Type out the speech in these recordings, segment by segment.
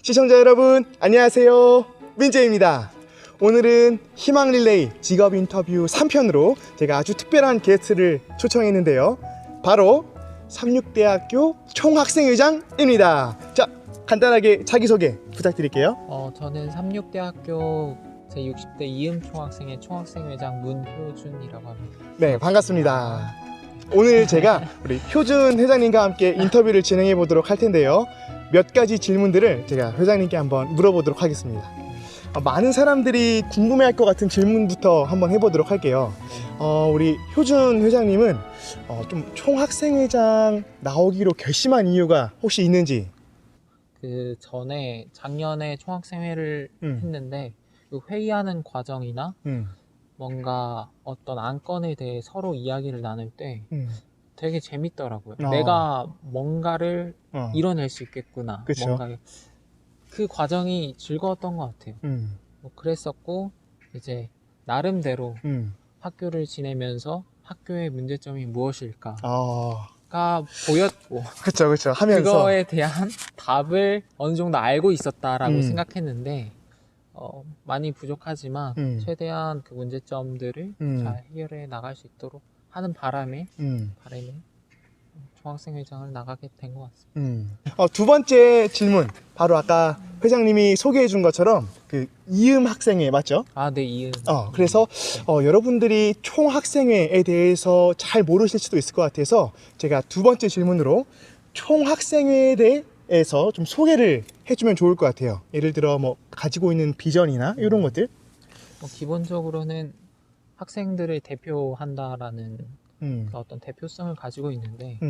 시청자 여러분 안녕하세요, 민재입니다. 오늘은 희망 릴레이 직업 인터뷰 3편으로 제가 아주 특별한 게스트를 초청했는데요, 바로 삼육대학교 총학생회장입니다. 자, 간단하게 자기소개 부탁드릴게요. 저는 삼육대학교 제60대 이음 총학생회 총학생회장 문효준이라고 합니다. 네, 반갑습니다. 오늘 제가 우리 효준 회장님과 함께 인터뷰를 진행해 보도록 할 텐데요, 몇 가지 질문들을 제가 회장님께 한번 물어보도록 하겠습니다. 많은 사람들이 궁금해할 것 같은 질문부터 한번 해보도록 할게요. 우리 효준 회장님은 좀 총학생회장 나오기로 결심한 이유가 혹시 있는지? 그 전에 작년에 총학생회를 했는데 그 회의하는 과정이나 뭔가 어떤 안건에 대해 서로 이야기를 나눌 때 되게 재밌더라고요. 내가 뭔가를 이뤄낼 수 있겠구나. 그쵸? 뭔가 그 과정이 즐거웠던 것 같아요. 뭐 그랬었고, 이제 나름대로 학교를 지내면서 학교의 문제점이 무엇일까가 보였고, 그쵸 하면서 그거에 대한 답을 어느 정도 알고 있었다라고 생각했는데 많이 부족하지만 최대한 그 문제점들을 잘 해결해 나갈 수 있도록 하는 바람에 총학생회장을 나가게 된 것 같습니다. 두 번째 질문, 바로 아까 회장님이 소개해 준 것처럼 그 이음 학생회 맞죠? 네, 이음. 그래서 여러분들이 총학생회에 대해서 잘 모르실 수도 있을 것 같아서 제가 두 번째 질문으로 총학생회에 대해서 좀 소개를 해주면 좋을 것 같아요. 예를 들어 뭐 가지고 있는 비전이나 이런 것들. 기본적으로는 학생들을 대표한다라는 그 어떤 대표성을 가지고 있는데,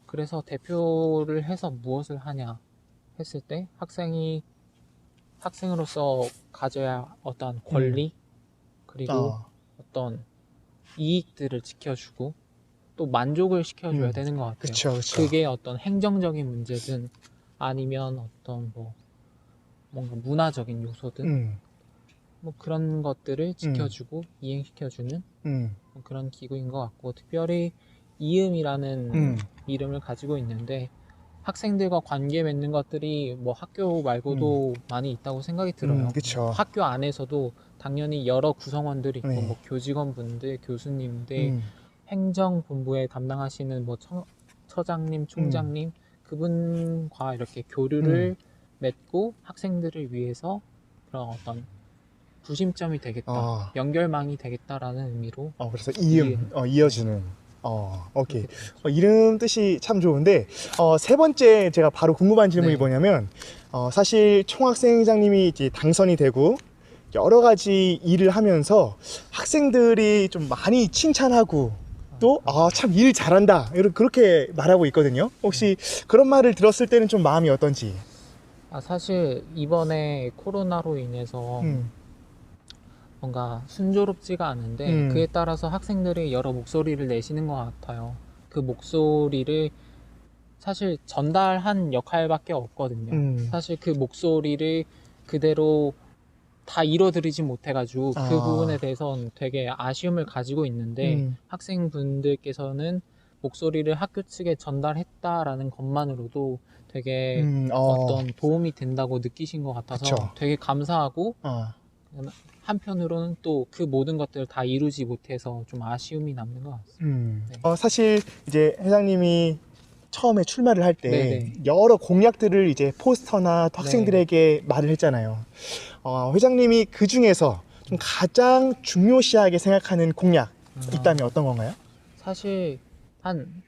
그래서 대표를 해서 무엇을 하냐 했을 때 학생으로서 가져야 어떤 권리 그리고 어떤 이익들을 지켜주고 또 만족을 시켜줘야 되는 것 같아요. 그쵸. 그게 어떤 행정적인 문제든 아니면 어떤 뭔가 문화적인 요소든 뭐 그런 것들을 지켜주고 이행시켜주는 뭐 그런 기구인 것 같고, 특별히 이음이라는 이름을 가지고 있는데 학생들과 관계 맺는 것들이 뭐 학교 말고도 많이 있다고 생각이 들어요. 그쵸. 학교 안에서도 당연히 여러 구성원들이 있고, 네. 뭐 교직원분들, 교수님들, 행정본부에 담당하시는 뭐 처장님, 총장님, 그분과 이렇게 교류를 맺고 학생들을 위해서 그런 어떤 구심점이 되겠다, 연결망이 되겠다라는 의미로 그래서 이음, 이어주는. 오케이. 이름 뜻이 참 좋은데, 세 번째 제가 바로 궁금한 질문이 뭐냐면, 사실 총학생회장님이 이제 당선이 되고 여러 가지 일을 하면서 학생들이 좀 많이 칭찬하고 또 참 일 잘한다 그렇게 말하고 있거든요. 혹시 그런 말을 들었을 때는 좀 마음이 어떤지? 사실 이번에 코로나로 인해서 뭔가 순조롭지가 않은데 그에 따라서 학생들이 여러 목소리를 내시는 것 같아요. 그 목소리를 사실 전달한 역할밖에 없거든요. 사실 그 목소리를 그대로 다 이뤄드리지 못해가지고 그 부분에 대해서는 되게 아쉬움을 가지고 있는데, 학생분들께서는 목소리를 학교 측에 전달했다라는 것만으로도 되게 어떤 도움이 된다고 느끼신 것 같아서 그쵸. 되게 감사하고, 한편으로는 또 그 모든 것들을 다 이루지 못해서 좀 아쉬움이 남는 것 같습니다. 사실 이제 회장님이 처음에 출마를 할 때 네네. 여러 공약들을 이제 포스터나 또 학생들에게 말을 했잖아요. 회장님이 그 중에서 좀 가장 중요시하게 생각하는 공약 있다면 어떤 건가요? 사실 한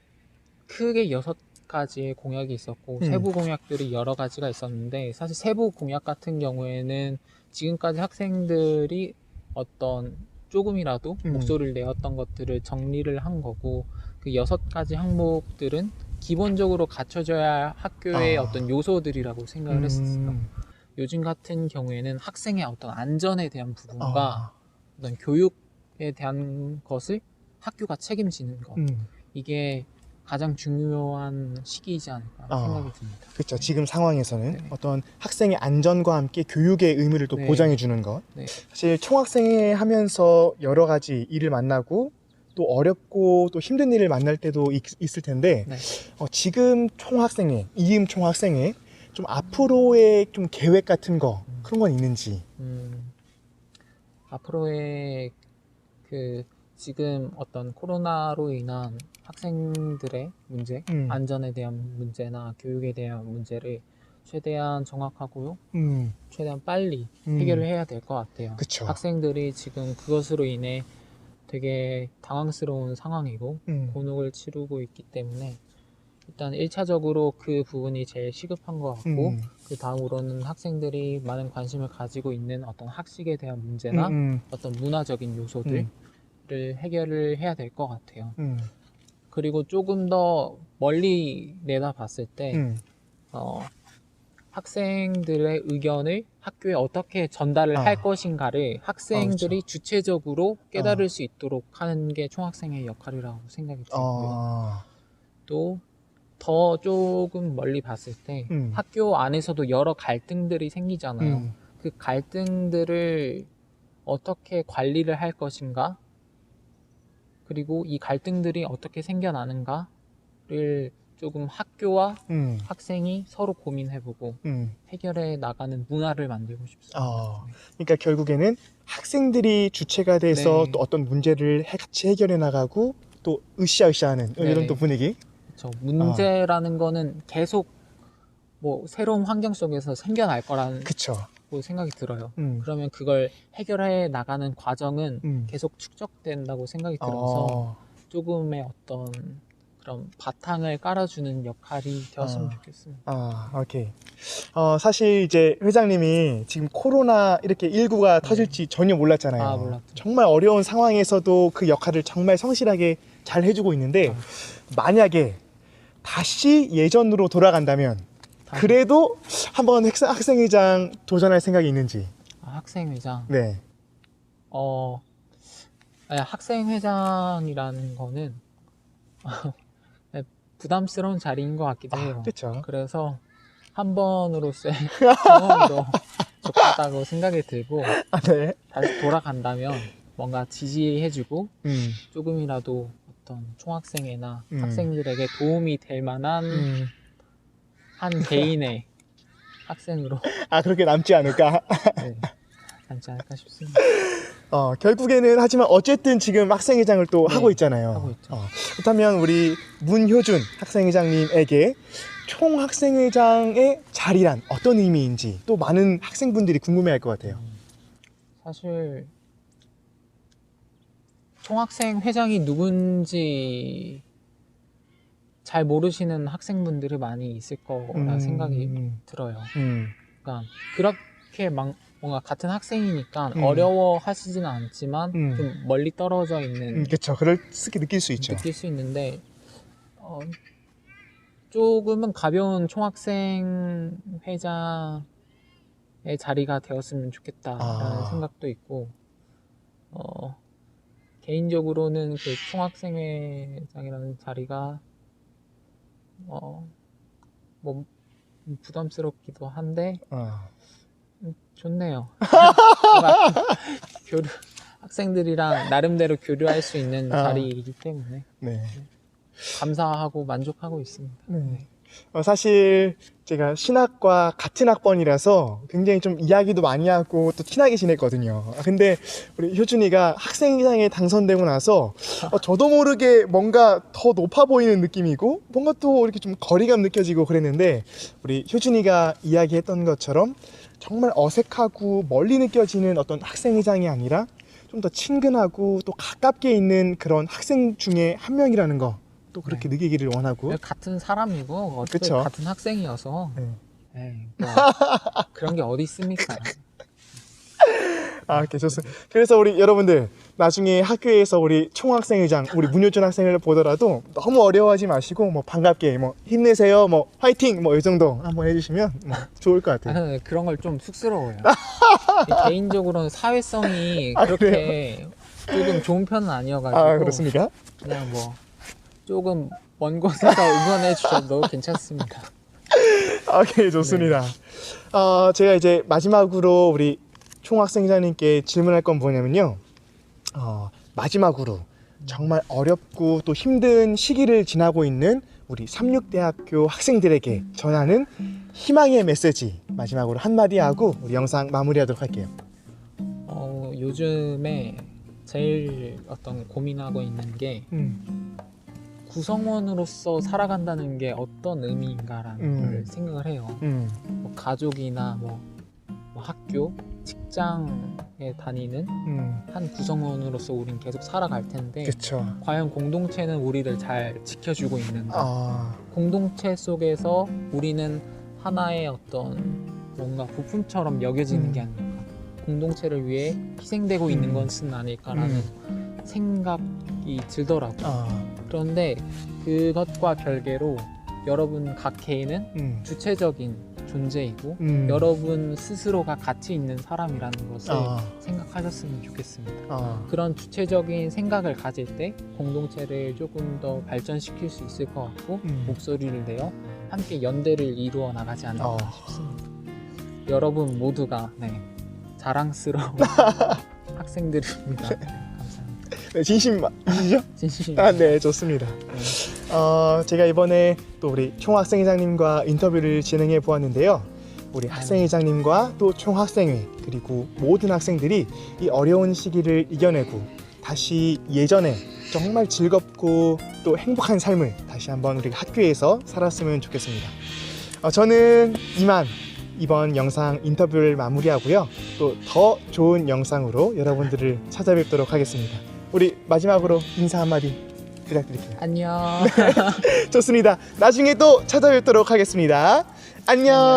크게 6가지의 공약이 있었고 세부 공약들이 여러 가지가 있었는데, 사실 세부 공약 같은 경우에는 지금까지 학생들이 어떤 조금이라도 목소리를 내었던 것들을 정리를 한 거고, 그 6가지 항목들은 기본적으로 갖춰져야 할 학교의 어떤 요소들이라고 생각을 했었어요. 요즘 같은 경우에는 학생의 어떤 안전에 대한 부분과 어떤 교육에 대한 것을 학교가 책임지는 것, 이게 가장 중요한 시기이지 않을까 생각이 듭니다. 그렇죠. 지금 상황에서는 어떤 학생의 안전과 함께 교육의 의무를 또 보장해 주는 것. 사실 총학생회 하면서 여러 가지 일을 만나고 또 어렵고 또 힘든 일을 만날 때도 있을 텐데 지금 총학생회, 이음 총학생회 좀 앞으로의 좀 계획 같은 거 그런 건 있는지. 앞으로의 그 지금 어떤 코로나로 인한 학생들의 문제, 안전에 대한 문제나 교육에 대한 문제를 최대한 정확하고 최대한 빨리 해결을 해야 될 것 같아요. 그쵸. 학생들이 지금 그것으로 인해 되게 당황스러운 상황이고 곤혹을 치르고 있기 때문에 일단 1차적으로 그 부분이 제일 시급한 것 같고 그 다음으로는 학생들이 많은 관심을 가지고 있는 어떤 학식에 대한 문제나 어떤 문화적인 요소들을 해결을 해야 될 것 같아요. 그리고 조금 더 멀리 내다봤을 때 학생들의 의견을 학교에 어떻게 전달을 할 것인가를 학생들이 그렇죠. 주체적으로 깨달을 수 있도록 하는 게 총학생의 역할이라고 생각이 들고요. 또 더 조금 멀리 봤을 때 학교 안에서도 여러 갈등들이 생기잖아요. 그 갈등들을 어떻게 관리를 할 것인가, 그리고 이 갈등들이 어떻게 생겨나는가를 조금 학교와 학생이 서로 고민해보고 해결해 나가는 문화를 만들고 싶습니다. 그러니까 결국에는 학생들이 주체가 돼서 또 어떤 문제를 같이 해결해 나가고 또 으쌰으쌰하는 이런 또 분위기. 그렇죠. 문제라는 거는 계속 뭐 새로운 환경 속에서 생겨날 거라는 그쵸. 생각이 들어요. 그러면 그걸 해결해 나가는 과정은 계속 축적된다고 생각이 들어서 조금의 어떤 그런 바탕을 깔아주는 역할이 되었으면 좋겠습니다. 오케이. 사실 이제 회장님이 지금 코로나 이렇게 19가 터질지 전혀 몰랐잖아요. 몰랐죠. 정말 어려운 상황에서도 그 역할을 정말 성실하게 잘 해주고 있는데 만약에 다시 예전으로 돌아간다면 그래도 한번 학생회장 도전할 생각이 있는지. 학생회장. 네. 학생회장이라는 거는 부담스러운 자리인 것 같기도 해요. 그렇죠. 그래서 한 번으로서의 경험으로 좋겠다고 생각이 들고 네. 다시 돌아간다면 뭔가 지지해주고 조금이라도 어떤 총학생회나 학생들에게 도움이 될 만한 한 개인의 학생으로 그렇게 남지 않을까? 네, 남지 않을까 싶습니다. 결국에는 하지만 어쨌든 지금 학생회장을 또 하고 있잖아요. 하고 있죠. 그렇다면 우리 문효준 학생회장님에게 총학생회장의 자리란 어떤 의미인지 또 많은 학생분들이 궁금해할 것 같아요. 사실 총학생회장이 누군지 잘 모르시는 학생분들이 많이 있을 거라 생각이 들어요. 그러니까 그렇게 뭔가 같은 학생이니까 어려워하시지는 않지만 좀 멀리 떨어져 있는 그렇죠. 그럴 수 느낄 수 있죠. 느낄 수 있는데 조금은 가벼운 총학생 회장의 자리가 되었으면 좋겠다라는 생각도 있고 개인적으로는 그 총학생 회장이라는 자리가 뭐 부담스럽기도 한데 좋네요. 학생들이랑 나름대로 교류할 수 있는 자리이기 때문에 감사하고 만족하고 있습니다. 사실 제가 신학과 같은 학번이라서 굉장히 좀 이야기도 많이 하고 또 친하게 지냈거든요. 근데 우리 효준이가 학생회장에 당선되고 나서 저도 모르게 뭔가 더 높아 보이는 느낌이고 뭔가 또 이렇게 좀 거리감 느껴지고 그랬는데 우리 효준이가 이야기했던 것처럼 정말 어색하고 멀리 느껴지는 어떤 학생회장이 아니라 좀 더 친근하고 또 가깝게 있는 그런 학생 중에 한 명이라는 거 또 그렇게 느끼기를 원하고. 같은 사람이고 어차피 그쵸? 같은 학생이어서 뭐 그런 게 어디 있습니까? 이렇게 좋습니다. 그래서 우리 여러분들 나중에 학교에서 우리 총학생회장 우리 문효준 학생을 보더라도 너무 어려워하지 마시고 뭐 반갑게 뭐 힘내세요 뭐 화이팅 뭐 이 정도 한번 해주시면 뭐 좋을 것 같아요. 그런 걸 좀 쑥스러워요. 개인적으로는 사회성이 그렇게 조금 좋은 편은 아니어가지고 그렇습니까? 그냥 뭐 조금 먼 곳에서 응원해 주셔도 괜찮습니다. 오케이, 좋습니다. 제가 이제 마지막으로 우리 총학생회장님께 질문할 건 뭐냐면요. 마지막으로 정말 어렵고 또 힘든 시기를 지나고 있는 우리 삼육대학교 학생들에게 전하는 희망의 메시지 마지막으로 한마디 하고 우리 영상 마무리하도록 할게요. 요즘에 제일 어떤 고민하고 있는 게 구성원으로서 살아간다는 게 어떤 의미인가라는 걸 생각을 해요. 뭐 가족이나 뭐 학교, 직장에 다니는 한 구성원으로서 우린 계속 살아갈 텐데 그쵸. 과연 공동체는 우리를 잘 지켜주고 있는가? 공동체 속에서 우리는 하나의 어떤 뭔가 부품처럼 여겨지는 게 아닐까? 공동체를 위해 희생되고 있는 것은 아닐까라는 생각이 들더라고요. 그런데 그것과 별개로 여러분 각 개인은 주체적인 존재이고 여러분 스스로가 가치 있는 사람이라는 것을 생각하셨으면 좋겠습니다. 그런 주체적인 생각을 가질 때 공동체를 조금 더 발전시킬 수 있을 것 같고 목소리를 내어 함께 연대를 이루어 나가지 않을까 싶습니다. 여러분 모두가 자랑스러운 학생들입니다. 감사합니다. 네, 진심이시죠? 진심입니다. 네, 좋습니다. 제가 이번에 또 우리 총학생회장님과 인터뷰를 진행해 보았는데요. 우리 학생회장님과 또 총학생회 그리고 모든 학생들이 이 어려운 시기를 이겨내고 다시 예전에 정말 즐겁고 또 행복한 삶을 다시 한번 우리 학교에서 살았으면 좋겠습니다. 저는 이만 이번 영상 인터뷰를 마무리하고요. 또 더 좋은 영상으로 여러분들을 찾아뵙도록 하겠습니다. 우리 마지막으로 인사 한마디 부탁드릴게요. 안녕. 좋습니다. 나중에 또 찾아뵙도록 하겠습니다. 안녕.